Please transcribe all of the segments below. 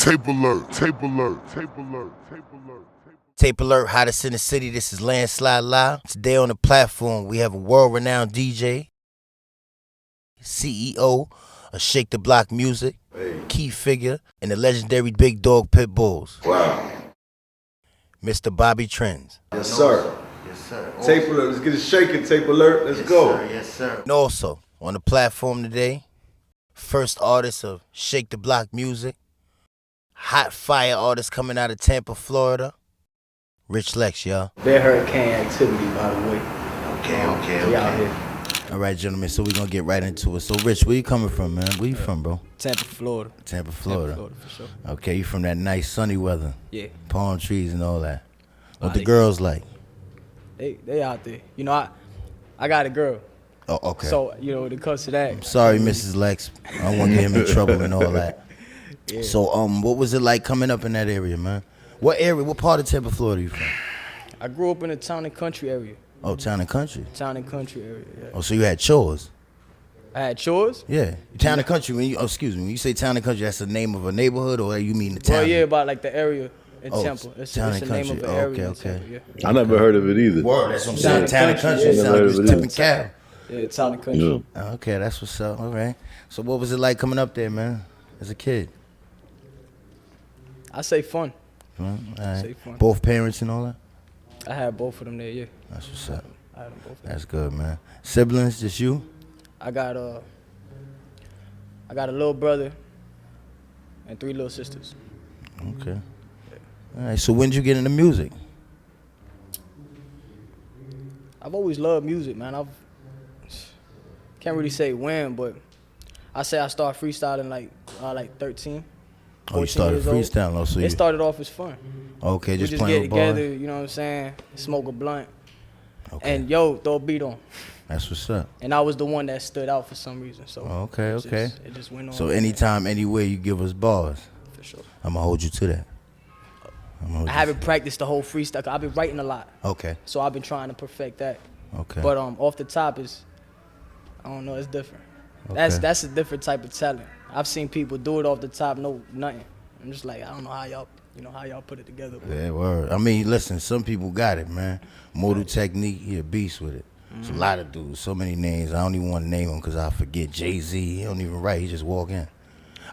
Tape alert, tape alert, tape alert, tape alert. Tape alert, hottest in the city. This is Landslide Live. Today on the platform, we have a world-renowned DJ, CEO of Shake the Block Music, key figure in the legendary Big Dog Pit Bulls. Wow. Mr. Bobby Trends. Yes, sir. Yes, sir. Tape alert. Let's get it shaking. Tape alert. Let's go. Sir. Yes, sir. And also, on the platform today, first artist of Shake the Block Music, hot fire artist coming out of Tampa, Florida, Rich Lex, y'all. Bad hurricane activity, by the way. Okay. We out here. All right, gentlemen, so we're going to get right into it. So, Rich, where you coming from, man? Where you from, bro? Tampa, Florida. Tampa, Florida. Tampa, Florida, for sure. Okay, you from that nice sunny weather. Yeah. Palm trees and all that. What the They- girls like? They out there. You know, I got a girl. Oh, okay. So, you know, when it comes to that. Sorry, Mrs. Lex. I don't want to get him in trouble and all that. Yeah. So, what was it like coming up in that area, man? What area, what part of Tampa, Florida you from? I grew up in a town and country area. Oh, town and country. Town and country area, yeah. Oh, so you had chores? I had chores. Yeah. Town and country, when you say town and country, that's the name of a neighborhood or you mean the town? Well, yeah, about like the area in Oh, Tampa. It's town the and name country. of an area Okay, in okay. Tampa, yeah. I never heard of it either. Word, that's what I'm Town saying. and Town and country, country. yeah. Sound like you was Never heard tipping of it. cow. Yeah, town and country. Yeah. Okay, that's what's up. All right. So what was it like coming up there, man, as a kid? I say fun. All right. Say fun. Both parents and all that? I had both of them there, yeah. That's what's up. I had them both. That's good, man. Siblings, just you? I got a little brother and 3 little sisters. Okay. All right, so when did you get into music? I've always loved music, man. Can't really say when, but I say I started freestyling like 13. Oh, you 14 started years old. freestyling. Oh, so you, It started off as fun. okay, We just just playing get with bars? together, you know what I'm saying, smoke a blunt, Okay, and throw a beat on. that's what's up. And I was the one that stood out for some reason, so Okay, it okay. it just went on. So anytime, anywhere you give us bars, For sure. I'm going to hold you to that. I haven't practiced the whole freestyle. 'Cause I've been writing a lot, Okay, so I've been trying to perfect that. okay. But off the top is, I don't know, it's different. Okay. That's a different type of talent. I've seen people do it off the top, no nothing. I'm just like, I don't know how y'all put it together. But Yeah, word. I mean, listen, some people got it, man. Mortal Technique, he a beast with it. It's a lot of dudes, so many names. I don't even want to name them because I forget. Jay-Z, he don't even write, he just walk in.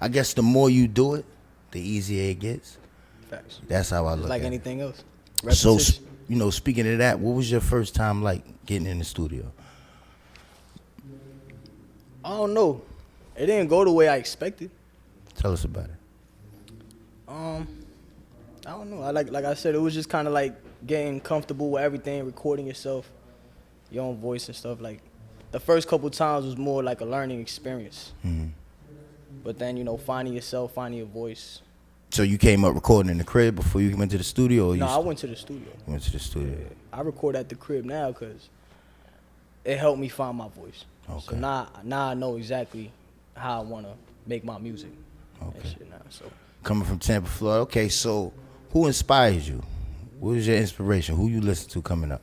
I guess the more you do it, the easier it gets. facts. That's how I It's look like at anything else. it. So, Repetition. speaking of that, what was your first time like getting in the studio? I don't know. It didn't go the way I expected. Tell us about it. I don't know. Like I said, it was just kind of like getting comfortable with everything, recording yourself, your own voice and stuff. Like the first couple times was more like a learning experience. Mm-hmm. But then finding yourself, finding your voice. So you came up recording in the crib before you went to the studio? Or No, you I went to the studio. went to the studio. I record at the crib now because it helped me find my voice. So Okay. now I know exactly how I want to make my music and Okay. shit now. So Coming from Tampa, Florida. Okay, so who inspires you? What was your inspiration? Who you listen to coming up?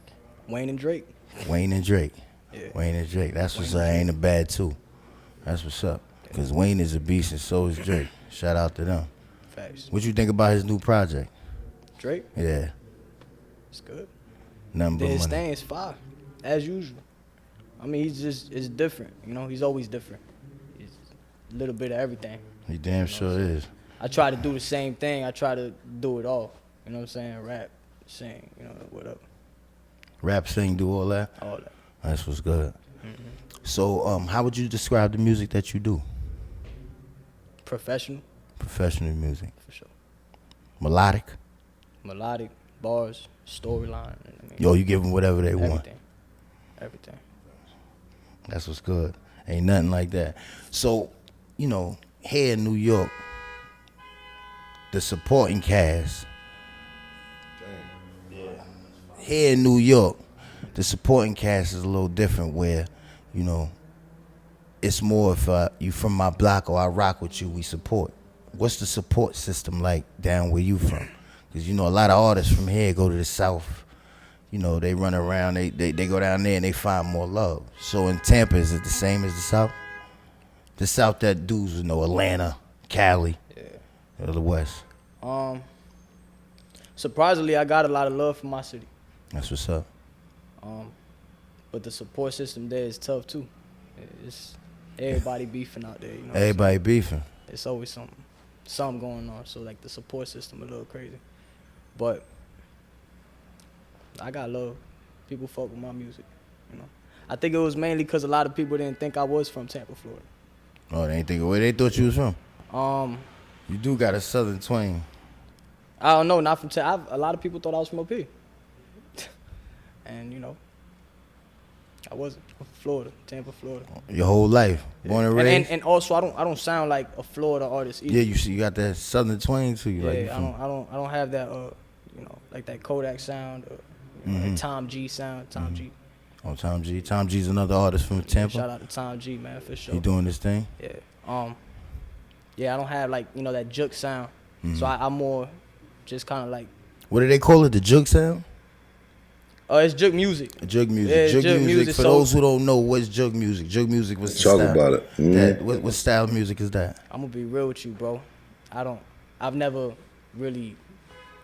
Wayne and Drake. Wayne and Drake. Yeah. Wayne and Drake. That's what's up. Ain't a bad too. That's what's up. Because Wayne is a beast and so is Drake. Shout out to them. Facts. What you think about his new project? Drake, Yeah. it's good. Nothing but His money. thing is fire, as usual. I mean, it's different. He's always different. He's a little bit of everything. He damn sure is. I try to do the same thing. I try to do it all. You know what I'm saying? Rap, sing, whatever. Rap, sing, do all that. All that. That's what's good. Mm-hmm. So, how would you describe the music that you do? Professional, Professional music. for sure. Melodic. Melodic, bars, storyline. Yo, you give them whatever they want. Everything. That's what's good. Ain't nothing like that. So, here in New York, the supporting cast. Here in New York, the supporting cast is a little different where, it's more if you from my block or I rock with you, we support. What's the support system like down where you from? Because, a lot of artists from here go to the South. They run around, they go down there and they find more love. So in Tampa, is it the same as the South? The South that dudes, Atlanta, Cali, Yeah. or the West? Surprisingly, I got a lot of love from my city. That's what's up. But the support system there is tough too. It's everybody beefing out there. You know Everybody beefing. it's always something going on. So like the support system a little crazy. But I got love. People fuck with my music. You know, I think it was mainly because a lot of people didn't think I was from Tampa, Florida. Oh, they ain't think where they thought you was from. You do got a southern twang. I don't know, not from Tampa. A lot of people thought I was from up here. And you know, I wasn't. I'm from Florida, Tampa, Florida. Your whole life, born and raised. And also I don't sound like a Florida artist either. Yeah, you got that southern twang to you. Yeah, like I don't have that you know, like that Kodak sound or you know, that Tom G sound. Tom G. Oh, Tom G. Tom G's another artist from Tampa. Shout out to Tom G, man, for sure. He doing this thing. Yeah. Yeah, I don't have like, you know, that juke sound. So I'm more just kind of like. What do they call it? The jug sound? It's juke music. Jug music. Yeah, jug music. For so, those who don't know, what's jug music? Jug music was the Talk style. about it. That, what style of music is that? I'm gonna be real with you, bro. I've never really,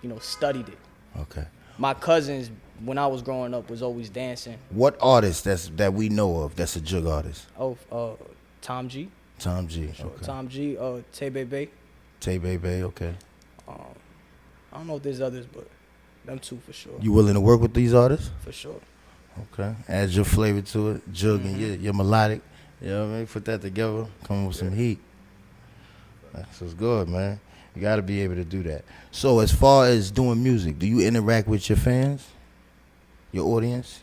you know, studied it. Okay. My cousins, when I was growing up, was always dancing. What artist that we know of that's a jug artist? Oh, Tom G. Tom G. Okay. Tom G. Tay Bebe. Tay Bebe. Okay. I don't know if there's others, but them two for sure. You willing to work with these artists? For sure. Okay. Add your flavor to it, jug and your melodic. You know what I mean? Put that together, come with some heat. That's what's good, man. You got to be able to do that. So as far as doing music, do you interact with your fans, your audience?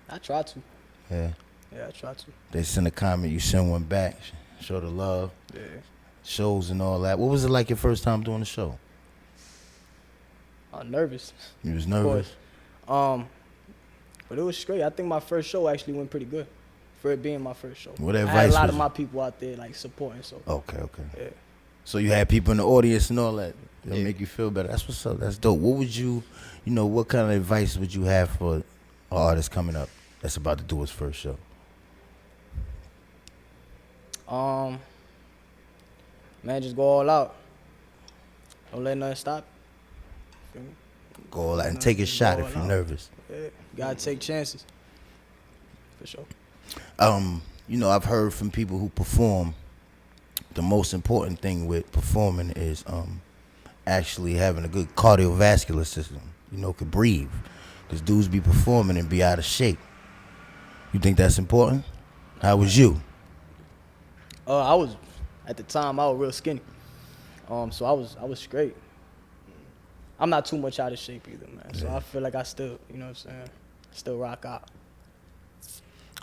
I try to. Yeah. Yeah, I try to. They send a comment, you send one back, show the love. Yeah. Shows and all that. What was it like your first time doing the show? I'm nervous. You was Of nervous? course. But it was straight. I think my first show actually went pretty good for it being my first show. What I had advice a lot was of it? my people out there like supporting. So Okay. yeah. So you had people in the audience and all that. It'll make you feel better. That's what's up. That's dope. What would you what kind of advice would you have for an artist coming up that's about to do his first show? Man, just go all out. Don't let nothing stop. Feel me? Go all out and take a shot if you're nervous. Yeah, you gotta take chances. For sure. I've heard from people who perform, the most important thing with performing is actually having a good cardiovascular system. Could breathe. Because dudes be performing and be out of shape. You think that's important? How was you? At the time I was real skinny. So I was straight. I'm not too much out of shape either, man. So I feel like I still, you know what I'm saying, still rock out.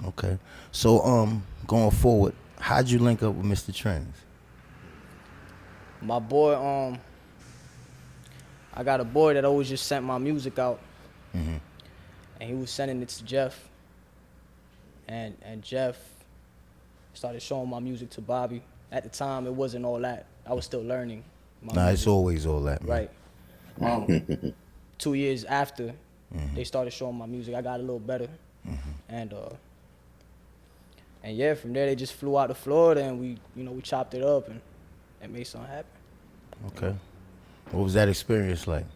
Okay. So going forward, how'd you link up with Mr. Trends? My boy, I got a boy that always just sent my music out. And he was sending it to Jeff. And Jeff started showing my music to Bobby. At the time, it wasn't all that. I was still learning. It's always all that, man. Right. 2 years after, they started showing my music. I got a little better. And yeah, from there, they just flew out to Florida, and we chopped it up and made something happen. Okay. What was that experience like?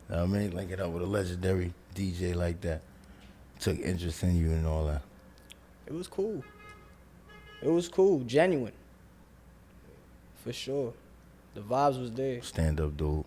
You know what I mean? Linking up with a legendary DJ like that. Took interest in you and all that. It was cool. It was cool, genuine. For sure. The vibes was there. Stand up, dude.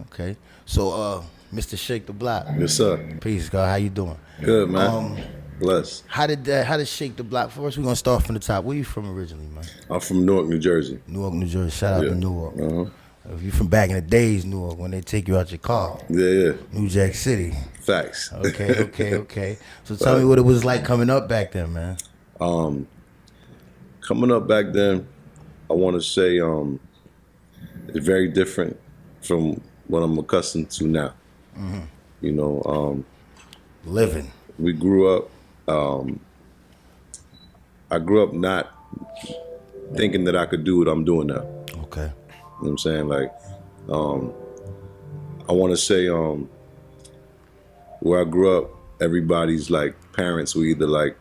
Okay. So, Mr. Shake the Block. Yes, sir. Peace, God. How you doing? Good, man. Blessed. How did Shake the Block? First, we're gonna start from the top. Where you from originally, man? I'm from Newark, New Jersey. Newark, New Jersey. Shout out to Newark. Uh-huh. If you from back in the days, Newark, when they take you out your car. Yeah. New Jack City. Facts. Okay. So tell me what it was like coming up back then, man. Coming up back then, I want to say it's very different from what I'm accustomed to now. Living. We grew up. I grew up not thinking that I could do what I'm doing now. Okay. You know what I'm saying? Like, I want to say where I grew up, everybody's like parents were either like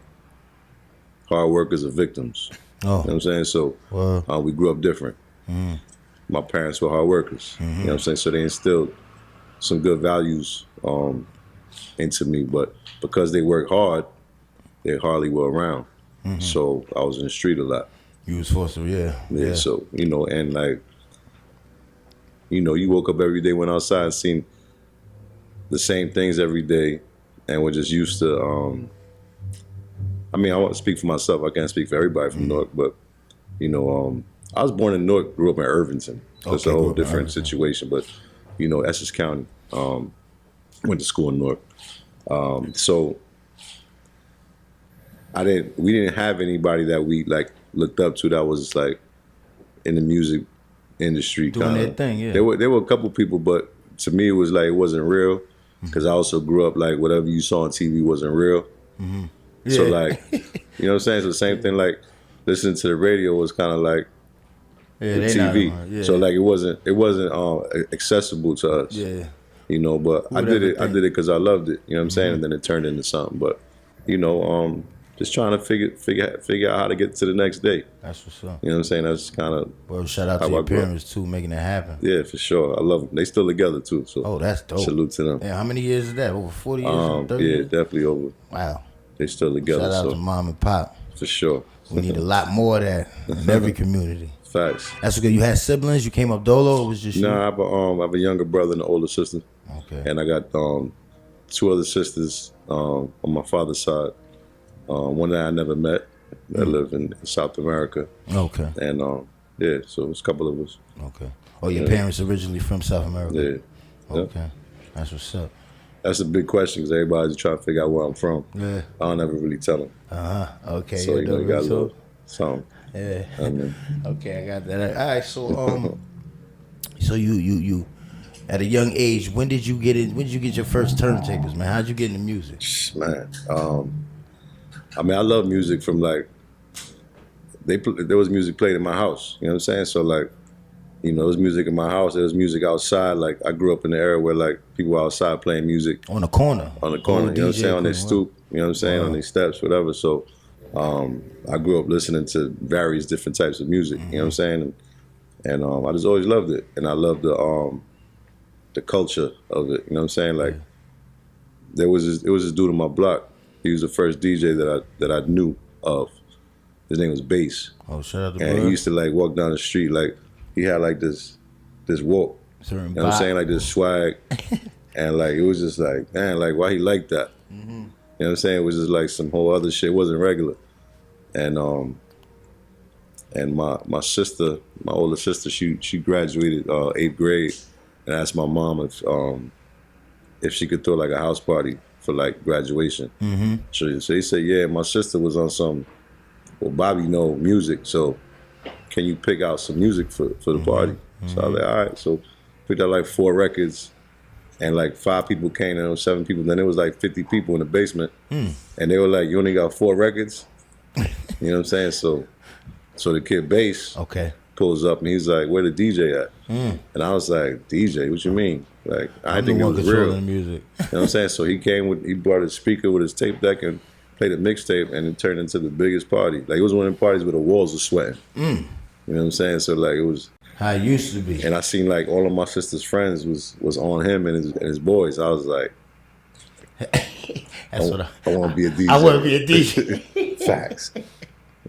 hard workers or victims. You know what I'm saying? So we grew up different. My parents were hard workers. You know what I'm saying? So they instilled some good values into me. But because they work hard, they hardly were around. So I was in the street a lot. You was forced to, Yeah. So, you know, and like, you know, you woke up every day, went outside and seen the same things every day, and we're just used to, I mean, I want to speak for myself. I can't speak for everybody from Newark, but, you know, I was born in Newark, grew up in Irvington. So it's a whole different situation, but, you know, Essex County, went to school in Newark. So we didn't have anybody that we like looked up to that was like in the music industry. Doing their thing, yeah. There were a couple people, but to me it was like it wasn't real because I also grew up like whatever you saw on TV wasn't real. So like, you know what I'm saying? So the same thing like listening to the radio was kind of like the TV. So like it wasn't accessible to us. Yeah. You know, but I did it because I loved it. You know what I'm saying? And then it turned into something. But you know, just trying to figure out how to get to the next day. That's what's up. You know what I'm saying? That's kind of. Well, shout out to your parents too, making it happen. Yeah, for sure. I love them. They still together too. So that's dope. Salute to them. Yeah, how many years is that? Over 40 years? 30 years? Definitely over. Wow. They still together. Shout out to mom and pop. For sure. We need a lot more of that in every community. Facts. That's good. You had siblings? You came up dolo, or was just you? No, I have a younger brother and an older sister. Okay. And I got 2 other sisters on my father's side. One that I never met that live in South America. Okay. And yeah, so it's a couple of us. Okay. Oh, your parents originally from South America? Yeah. Okay. Yep. That's what's up. That's a big question because everybody's trying to figure out where I'm from. Yeah. I don't ever really tell them. Okay. So you know, you got a little something. Yeah. I mean. Okay, I got that. All right, so so you at a young age, when did you get it? When did you get your first turntables, man? How'd you get into music? Man, I mean, I love music from like there was music played in my house. You know what I'm saying? So like, you know, there was music in my house. There was music outside. Like I grew up in the era where like people were outside playing music on the corner. You know what I'm saying? On their stoop. You know what I'm saying? On their steps, whatever. So I grew up listening to various different types of music. You know what I'm saying? And I just always loved it, and I loved the culture of it. You know what I'm saying? Like it was this dude on my block. He was the first DJ that I knew of. His name was Bass. Oh, shout out to And he used to like walk down the street like he had like this walk. You know what I'm saying? Like this swag. And like it was just like, man, like why he like that? You know what I'm saying? It was just like some whole other shit. It wasn't regular. And my sister, my older sister, she graduated 8th grade and asked my mom if she could throw like a house party for like graduation. So they said, yeah, my sister was on some, well, Bobby know music, so can you pick out some music for the party? So I was like, all right. So picked out like 4 records, and like 5 people came, and there was 7 people. Then it was like 50 people in the basement, and they were like, you only got 4 records? You know what I'm saying? So the kid Bass pulls up, and he's like, where the DJ at? And I was like, DJ, what you mean? Like, I didn't think it was real. Music. You know what I'm saying? So he brought a speaker with his tape deck and played a mixtape, and it turned into the biggest party. Like, it was one of the parties where the walls were sweating. You know what I'm saying? So like, it was how it used to be. And I seen like all of my sister's friends was on him and his boys. I was like, I want to be a DJ. I want to be a DJ. Facts.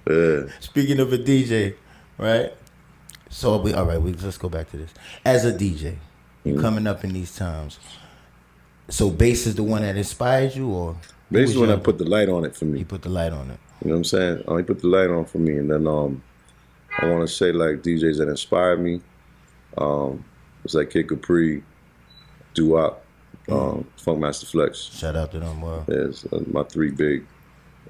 Yeah. Speaking of a DJ, right? So let's go back to this. As a DJ, you coming up in these times. So Bass is the one that inspired you, or Bass is the one that put the light on it for me. He put the light on it. You know what I'm saying? He put the light on for me, and then I want to say like DJs that inspired me. It's like Kid Capri, Doo-Wop, Funkmaster Flex. Shout out to them, bro. Yeah, it's my 3 big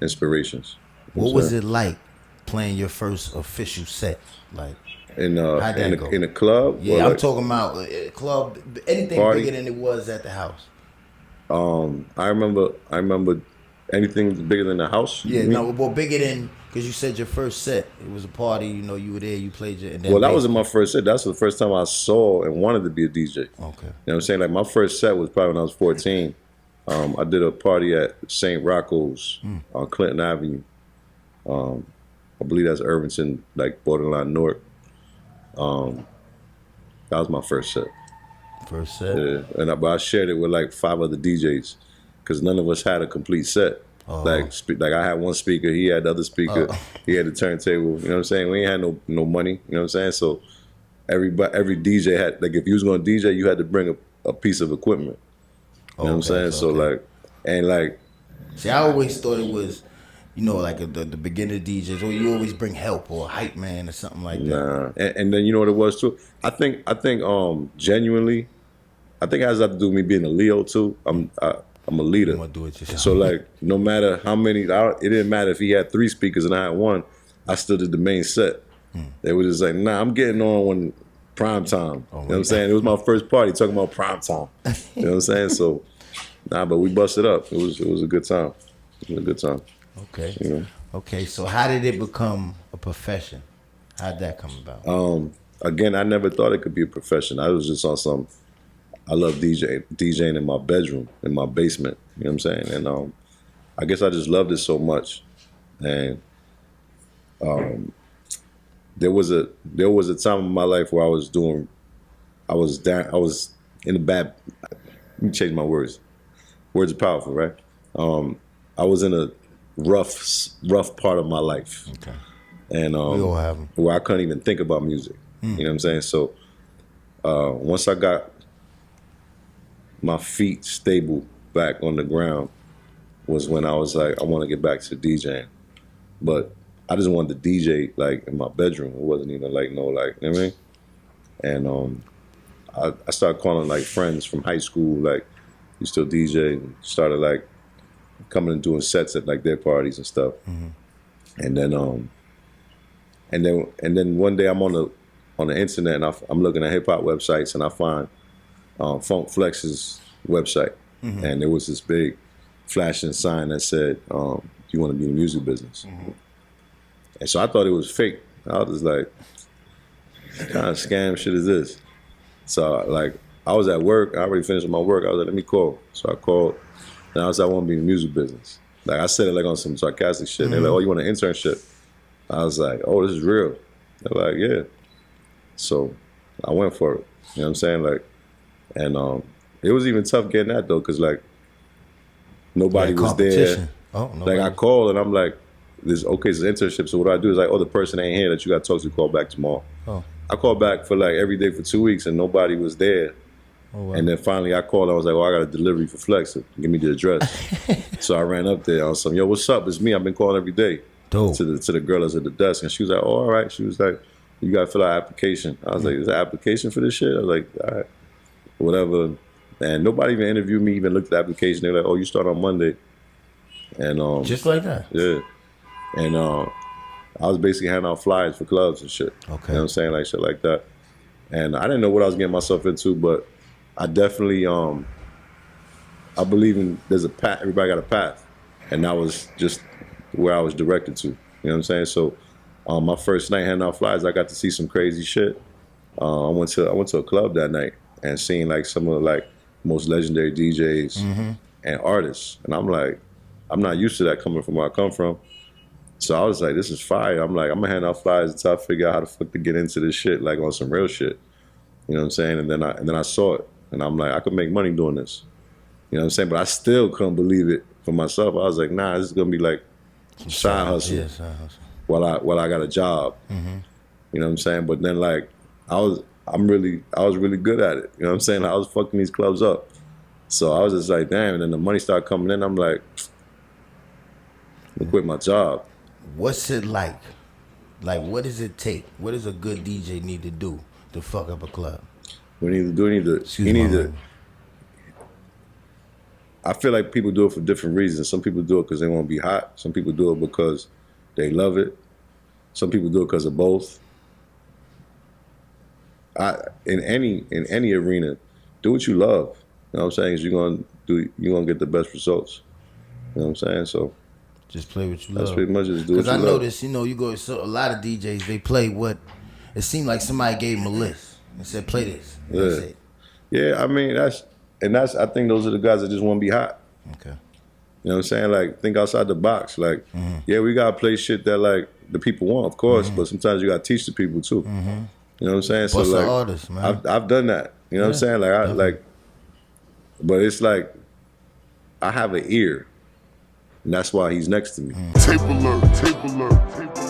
inspirations. What was it like playing your first official set? Like in a club? Yeah, I'm talking about a club, anything party? Bigger than it was at the house. I remember anything bigger than the house. Yeah, no, well, bigger than, because you said your first set, it was a party. You know, you were there, you played your. And then that wasn't my first set. That's the first time I saw and wanted to be a DJ. Okay. You know what I'm saying? Like my first set was probably when I was 14. I did a party at St. Rocco's on Clinton Avenue. I believe that's Irvington, like borderline Newark. That was my first set. First set. Yeah, but I shared it with like 5 other DJs because none of us had a complete set. Oh. Like I had one speaker, he had the other speaker, he had the turntable. You know what I'm saying? We ain't had no money. You know what I'm saying? So every DJ had, like, if you was going to DJ, you had to bring a piece of equipment. You know what I'm saying? So like, and like, see, I always thought it was, you know, like the beginner DJs, or you always bring help or a hype man or something like that. Nah. And then you know what it was too? I think genuinely, I think it has to do with me being a Leo too. I'm a leader. You wanna do it yourself. So like, no matter how many, it didn't matter if he had 3 speakers and I had 1, I still did the main set. They were just like, nah, I'm getting on when prime time. You know what I'm saying? It was my first party talking about prime time. You know what I'm saying? So, nah, but we busted up. It was a good time. It was a good time. Okay. You know? Okay, so how did it become a profession? How'd that come about? Again, I never thought it could be a profession. I was just on some, I love DJing in my bedroom, in my basement. You know what I'm saying? And I guess I just loved it so much. And there was a time in my life where I was in a bad, let me change my words. Words are powerful, right? I was in a rough part of my life. Okay. And we all have them. where I couldn't even think about music. You know what I'm saying? So once I got my feet stable back on the ground was when I was like, I want to get back to DJing. But I just wanted to DJ like in my bedroom. It wasn't even like you know what I mean? And I started calling like friends from high school, like, you still DJ, and started like coming and doing sets at like their parties and stuff. And then one day I'm on the internet and I'm looking at hip hop websites and I find Funk Flex's website, and there was this big flashing sign that said, "You want to be in the music business?" And so I thought it was fake. I was just like, what kind of scam shit is this? So like, I was at work. I already finished my work. I was like, let me call. So I called, and I was like, I want to be in the music business. Like I said it like on some sarcastic shit. They're like, oh, you want an internship? I was like, oh, this is real. They're like, yeah. So I went for it. You know what I'm saying? Like, and it was even tough getting that though, because like nobody was there. Oh, no. Like I called and I'm like, it's an internship. So what I do is like, oh, the person ain't here that you got to talk to, call back tomorrow. Oh. I called back for like every day for 2 weeks and nobody was there. Oh, wow. And then finally I called. I was like, oh, I got a delivery for Flex. Give me the address. So I ran up there. I was like, yo, what's up? It's me. I've been calling every day. Dope. To the girl that's at the desk. And she was like, oh, all right. She was like, you got to fill out an application. I was like, is there an application for this shit? I was like, all right, whatever. And nobody even interviewed me, even looked at the application. They were like, oh, you start on Monday. And just like that? Yeah. And I was basically handing out flyers for clubs and shit. Okay. You know what I'm saying? Like shit like that. And I didn't know what I was getting myself into, but I definitely, I believe in there's a path, everybody got a path. And that was just where I was directed to. You know what I'm saying? So my first night handing out flyers, I got to see some crazy shit. I went to a club that night and seen like some of the like most legendary DJs and artists. And I'm like, I'm not used to that coming from where I come from. So I was like, this is fire. I'm like, I'm gonna hand out flyers until I figure out how the fuck to get into this shit, like on some real shit. You know what I'm saying? And then I saw it, and I'm like, I could make money doing this. You know what I'm saying? But I still couldn't believe it for myself. I was like, nah, this is gonna be like side hustle. Yeah, side hustle. While I got a job. You know what I'm saying? But then like I was really good at it. You know what I'm saying? I was fucking these clubs up. So I was just like, damn. And then the money started coming in. I'm like, I quit my job. What's it like? Like, what does it take? What does a good DJ need to do to fuck up a club? We need to. I feel like people do it for different reasons. Some people do it because they want to be hot. Some people do it because they love it. Some people do it because of both. In any arena, do what you love. You know what I'm saying? 'Cause you're gonna get the best results. You know what I'm saying? So just play what you love. That's pretty much just do what you Because love. I noticed, you go, so a lot of DJs, they play what, it seemed like somebody gave them a list and said, play this. And that's it. Yeah, I mean, I think those are the guys that just want to be hot. Okay. You know what I'm saying? Like, think outside the box. Like, yeah, we got to play shit that, like, the people want, of course, but sometimes you got to teach the people too. You know what I'm saying? What's so the like, artist, man? I've done that. You know what I'm saying? Like I like, but it's like I have an ear, and that's why he's next to me. Tapealert, tapealert, tapealert.